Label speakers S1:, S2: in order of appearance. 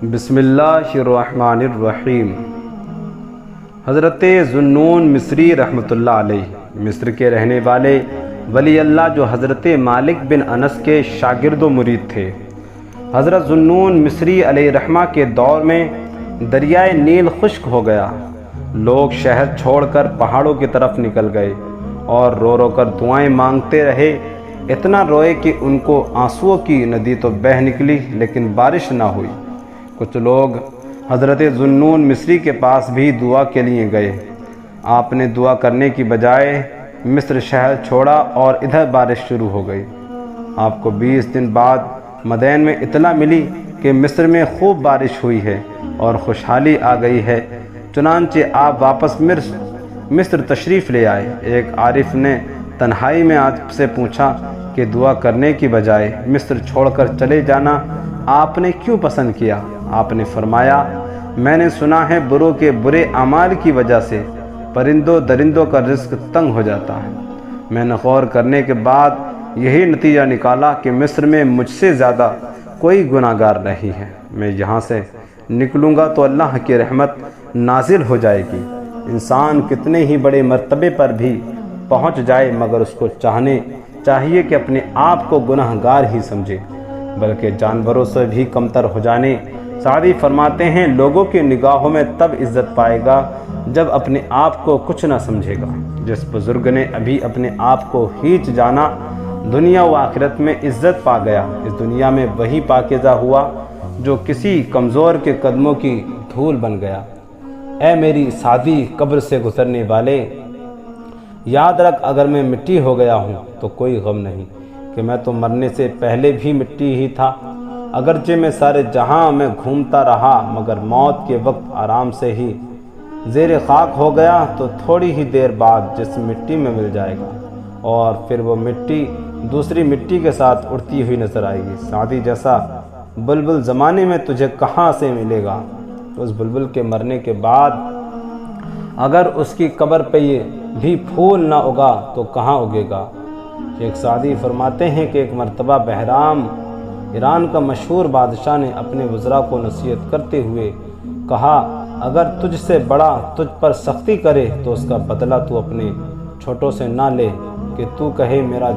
S1: بسم اللہ الرحمن الرحیم۔ حضرت ذوالنون مصری رحمۃ اللہ علیہ مصر کے رہنے والے ولی اللہ جو حضرت مالک بن انس کے شاگرد و مرید تھے۔ حضرت ذوالنون مصری علیہ رحمہ کے دور میں دریائے نیل خشک ہو گیا۔ لوگ شہر چھوڑ کر پہاڑوں کی طرف نکل گئے اور رو رو کر دعائیں مانگتے رہے۔ اتنا روئے کہ ان کو آنسوؤں کی ندی تو بہہ نکلی لیکن بارش نہ ہوئی۔ کچھ لوگ حضرت ذوالنون مصری کے پاس بھی دعا کے لیے گئے۔ آپ نے دعا کرنے کی بجائے مصر شہر چھوڑا اور ادھر بارش شروع ہو گئی۔ آپ کو 20 دن بعد مدین میں اطلاع ملی کہ مصر میں خوب بارش ہوئی ہے اور خوشحالی آ گئی ہے، چنانچہ آپ واپس مصر تشریف لے آئے۔ ایک عارف نے تنہائی میں آپ سے پوچھا کہ دعا کرنے کی بجائے مصر چھوڑ کر چلے جانا آپ نے کیوں پسند کیا؟ آپ نے فرمایا، میں نے سنا ہے بروں کے برے اعمال کی وجہ سے پرندوں درندوں کا رزق تنگ ہو جاتا ہے۔ میں نے غور کرنے کے بعد یہی نتیجہ نکالا کہ مصر میں مجھ سے زیادہ کوئی گناہ گار نہیں ہے۔ میں یہاں سے نکلوں گا تو اللہ کی رحمت نازل ہو جائے گی۔ انسان کتنے ہی بڑے مرتبے پر بھی پہنچ جائے مگر اس کو چاہیے کہ اپنے آپ کو گناہ گار ہی سمجھے، بلکہ جانوروں سے بھی کمتر ہو جانے۔ سعدی فرماتے ہیں، لوگوں کی نگاہوں میں تب عزت پائے گا جب اپنے آپ کو کچھ نہ سمجھے گا۔ جس بزرگ نے ابھی اپنے آپ کو ہیچ جانا، دنیا و آخرت میں عزت پا گیا۔ اس دنیا میں وہی پاکیزہ ہوا جو کسی کمزور کے قدموں کی دھول بن گیا۔ اے میری سعدی قبر سے گزرنے والے، یاد رکھ اگر میں مٹی ہو گیا ہوں تو کوئی غم نہیں، کہ میں تو مرنے سے پہلے بھی مٹی ہی تھا۔ اگرچہ میں سارے جہاں میں گھومتا رہا مگر موت کے وقت آرام سے ہی زیر خاک ہو گیا تو تھوڑی ہی دیر بعد جسم مٹی میں مل جائے گا اور پھر وہ مٹی دوسری مٹی کے ساتھ اڑتی ہوئی نظر آئے گی۔ سعدی جیسا بلبل زمانے میں تجھے کہاں سے ملے گا؟ اس بلبل کے مرنے کے بعد اگر اس کی قبر پہ یہ بھی پھول نہ اگا تو کہاں اگے گا؟ ایک سعدی فرماتے ہیں کہ ایک مرتبہ بہرام ایران کا مشہور بادشاہ نے اپنے وزراء کو نصیحت کرتے ہوئے کہا، اگر تجھ سے بڑا تجھ پر سختی کرے تو اس کا بدلہ تو اپنے چھوٹوں سے نہ لے، کہ تو کہے میرا